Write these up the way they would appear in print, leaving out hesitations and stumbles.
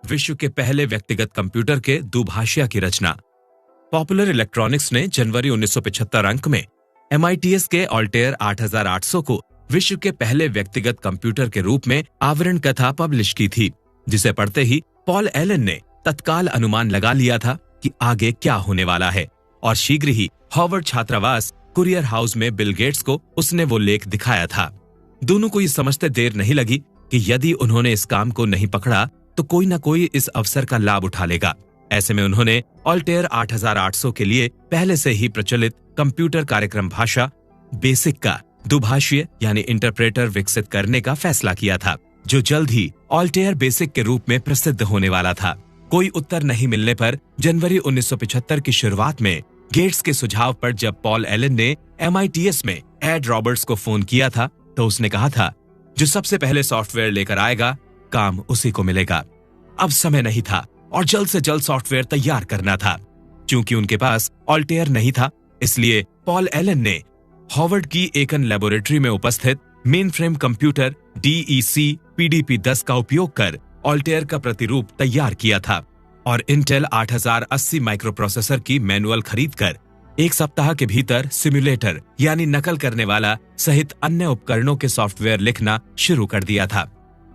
विश्व के पहले व्यक्तिगत कंप्यूटर के दुभाषिया की रचना। पॉपुलर इलेक्ट्रॉनिक्स ने जनवरी 1975 अंक में MITS के ऑल्टेयर 8800 को विश्व के पहले व्यक्तिगत कंप्यूटर के रूप में आवरण कथा पब्लिश की थी, जिसे पढ़ते ही पॉल एलन ने तत्काल अनुमान लगा लिया था कि आगे क्या होने वाला है, और शीघ्र ही हार्वर्ड छात्रावास कुरियर हाउस में बिल गेट्स को उसने वो लेख दिखाया था। दोनों को ये समझते देर नहीं लगी कि यदि उन्होंने इस काम को नहीं पकड़ा तो कोई ना कोई इस अवसर का लाभ उठा लेगा। ऐसे में उन्होंने ऑल्टेयर 8800 के लिए पहले से ही प्रचलित कंप्यूटर कार्यक्रम भाषा बेसिक का दुभाषीय यानी इंटरप्रेटर विकसित करने का फैसला किया था, जो जल्द ही ऑल्टेयर बेसिक के रूप में प्रसिद्ध होने वाला था। कोई उत्तर नहीं मिलने पर जनवरी 1975 की शुरुआत में गेट्स के सुझाव पर जब पॉल एलन ने MITS में एड रॉबर्ट्स को फोन किया था तो उसने कहा था, जो सबसे पहले सॉफ्टवेयर लेकर आएगा काम उसी को मिलेगा। अब समय नहीं था और जल्द से जल्द सॉफ्टवेयर तैयार करना था। चूंकि उनके पास ऑल्टेयर नहीं था, इसलिए पॉल एलन ने हार्वर्ड की एकन लेबोरेटरी में उपस्थित main frame computer DEC PDP-10 का उपयोग कर ऑल्टेयर का प्रतिरूप तैयार किया था और इंटेल 8080 माइक्रोप्रोसेसर की मैनुअल खरीदकर एक सप्ताह के भीतर सिम्युलेटर यानी नकल करने वाला सहित अन्य उपकरणों के सॉफ्टवेयर लिखना शुरू कर दिया था।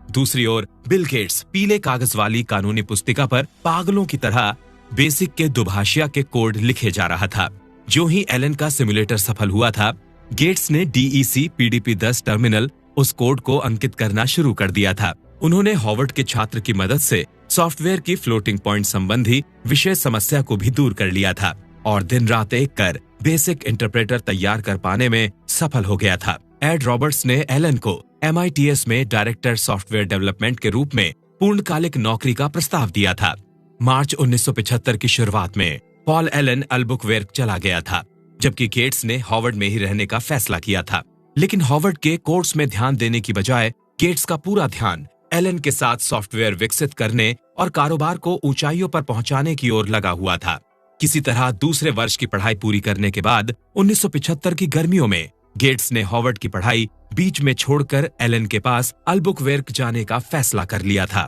दूसरी ओर बिल गेट्स पीले कागज वाली कानूनी पुस्तिका पर पागलों की तरह बेसिक के दुभाषिया के कोड लिखे जा रहा था। जो ही एलन का सिम्युलेटर सफल हुआ था, गेट्स ने DEC PDP-10 टर्मिनल उस कोड को अंकित करना शुरू कर दिया था। उन्होंने हार्वर्ड के छात्र की मदद से सॉफ्टवेयर की फ्लोटिंग पॉइंट संबंधी विशेष समस्या को भी दूर कर लिया था और दिन रात एक कर बेसिक इंटरप्रेटर तैयार कर पाने में सफल हो गया था। एड रॉबर्ट्स ने एलन को MITS में डायरेक्टर सॉफ्टवेयर डेवलपमेंट के रूप में पूर्णकालिक नौकरी का प्रस्ताव दिया था। मार्च 1975 की शुरुआत में पॉल एलन अल्बुकवेर्क चला गया था, जबकि गेट्स ने हार्वर्ड में ही रहने का फैसला किया था। लेकिन हार्वर्ड के कोर्स में ध्यान देने की बजाय गेट्स का पूरा ध्यान एलन के साथ सॉफ्टवेयर विकसित करने और कारोबार को ऊंचाइयों पर पहुंचाने की ओर लगा हुआ था। किसी तरह दूसरे वर्ष की पढ़ाई पूरी करने के बाद 1975 की गर्मियों में गेट्स ने हार्वर्ड की पढ़ाई बीच में छोड़कर एलन के पास अल्बुकवेर्क जाने का फैसला कर लिया था।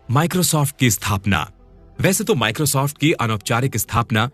माइक्रोसॉफ्ट की स्थापना। वैसे तो माइक्रोसॉफ्ट की अनौपचारिक स्थापना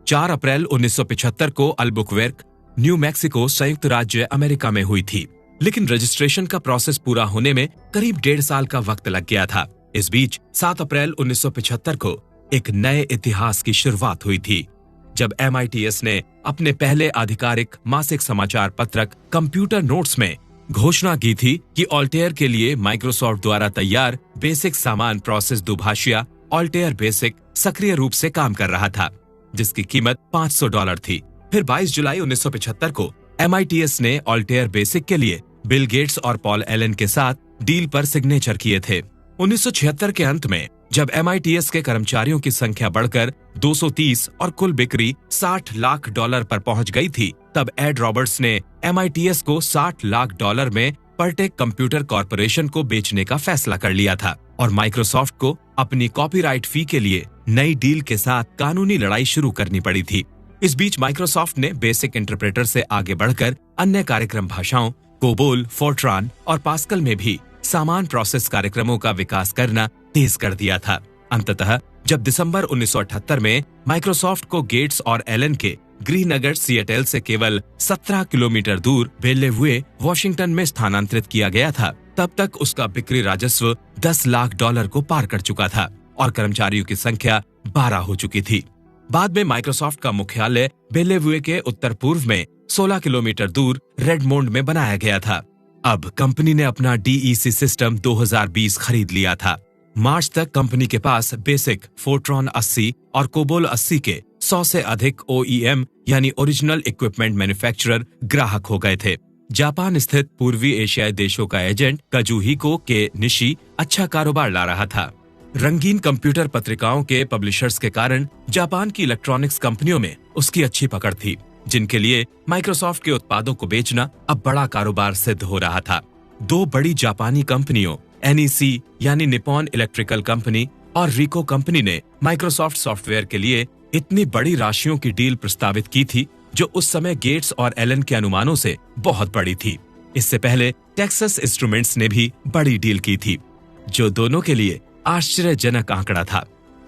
4 अप्रैल 1975 को अल्बुकवेर्क, न्यू मैक्सिको, संयुक्त राज्य अमेरिका में हुई थी, लेकिन रजिस्ट्रेशन का प्रोसेस पूरा होने में करीब 1.5 साल का वक्त लग गया था। इस बीच 7 अप्रैल 1975 को एक नए इतिहास की शुरुआत हुई थी, जब MITS ने अपने पहले आधिकारिक मासिक समाचार पत्रक कंप्यूटर नोट्स में घोषणा की थी कि ऑल्टेयर के लिए माइक्रोसॉफ्ट द्वारा तैयार बेसिक सामान प्रोसेस दुभाषिया ऑल्टेयर बेसिक सक्रिय रूप से काम कर रहा था, जिसकी कीमत $500 थी। फिर 22 जुलाई 1975 को MITS ने ऑल्टेयर बेसिक के लिए बिल गेट्स और पॉल एलन के साथ डील पर सिग्नेचर किए थे। 1976 के अंत में जब MITS के कर्मचारियों की संख्या बढ़कर 230 और कुल बिक्री $60 लाख पर पहुंच गई थी, तब एड रॉबर्ट्स ने MITS को $60 लाख में परटेक कंप्यूटर कॉरपोरेशन को बेचने का फैसला कर लिया था और माइक्रोसॉफ्ट को अपनी कॉपीराइट फी के लिए नई डील के साथ कानूनी लड़ाई शुरू करनी पड़ी थी। इस बीच माइक्रोसॉफ्ट ने बेसिक इंटरप्रेटर से आगे बढ़कर अन्य कार्यक्रम भाषाओं कोबोल, फोर्ट्रान और पास्कल में भी सामान प्रोसेस कार्यक्रमों का विकास करना तेज कर दिया था। अंततः जब दिसंबर 1978 में माइक्रोसॉफ्ट को गेट्स और एलन के गृहनगर सिएटल से केवल 17 किलोमीटर दूर बेल्लेवुए, वॉशिंगटन में स्थानांतरित किया गया था, तब तक उसका बिक्री राजस्व $10 लाख को पार कर चुका था और कर्मचारियों की संख्या 12 हो चुकी थी। बाद में माइक्रोसॉफ्ट का मुख्यालय बेल्लेवुए के उत्तर पूर्व में 16 किलोमीटर दूर रेडमोंड में बनाया गया था। अब कंपनी ने अपना DEC सिस्टम 2020 खरीद लिया था। मार्च तक कंपनी के पास बेसिक, फोर्ट्रॉन 80 और कोबोल 80 के 100 से अधिक OEM यानी ओरिजिनल इक्विपमेंट मैन्युफैक्चरर ग्राहक हो गए थे। जापान स्थित पूर्वी एशियाई देशों का एजेंट काजुहिको के निशी अच्छा कारोबार ला रहा था। रंगीन कंप्यूटर पत्रिकाओं के पब्लिशर्स के कारण जापान की इलेक्ट्रॉनिक्स कंपनियों में उसकी अच्छी पकड़ थी, जिनके लिए माइक्रोसॉफ्ट के उत्पादों को बेचना अब बड़ा कारोबार सिद्ध हो रहा था। 2 बड़ी जापानी कंपनियों NEC यानी निप्पॉन इलेक्ट्रिकल कंपनी और रिको कंपनी ने माइक्रोसॉफ्ट सॉफ्टवेयर के लिए इतनी बड़ी राशियों की डील प्रस्तावित की थी, जो उस समय गेट्स और एलन के अनुमानों से बहुत बड़ी थी। इससे पहले टेक्सास इंस्ट्रूमेंट्स ने भी बड़ी डील की थी, जो दोनों के लिए आश्चर्यजनक आंकड़ा था।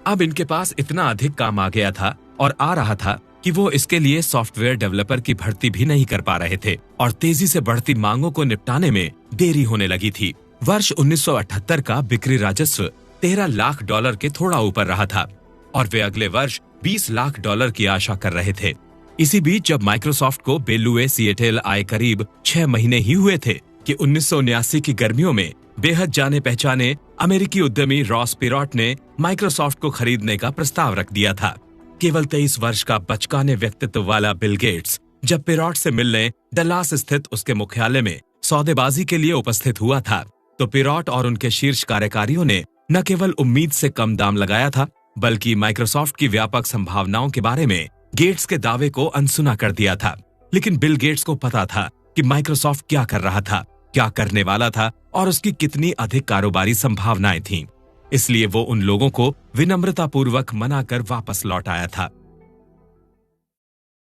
अब इनके पास इतना अधिक काम आ गया था और आ रहा था कि वो इसके लिए सॉफ्टवेयर डेवलपर की भर्ती भी नहीं कर पा रहे थे और तेजी से बढ़ती मांगों को निपटाने में देरी होने लगी थी। वर्ष 1978 का बिक्री राजस्व $13 लाख के थोड़ा ऊपर रहा था और वे अगले वर्ष $20 लाख की आशा कर रहे थे। इसी बीच जब माइक्रोसॉफ्ट को बेलुए सिएटल आए करीब 6 महीने ही हुए थे कि 1979 की गर्मियों में बेहद जाने पहचाने अमेरिकी उद्यमी रॉस पिरॉट ने माइक्रोसॉफ्ट को खरीदने का प्रस्ताव रख दिया था। केवल 23 वर्ष का बचकाने व्यक्तित्व वाला बिल गेट्स जब पिरॉट से मिलने डल्लास स्थित उसके मुख्यालय में सौदेबाजी के लिए उपस्थित हुआ था, तो पिरॉट और उनके शीर्ष कार्यकारियों ने न केवल उम्मीद से कम दाम लगाया था, बल्कि माइक्रोसॉफ्ट की व्यापक संभावनाओं के बारे में गेट्स के दावे को अनसुना कर दिया था। लेकिन बिल गेट्स को पता था कि माइक्रोसॉफ्ट क्या कर रहा था, क्या करने वाला था और उसकी कितनी अधिक कारोबारी संभावनाएं थीं। इसलिए वो उन लोगों को विनम्रतापूर्वक मनाकर वापस लौट आया था।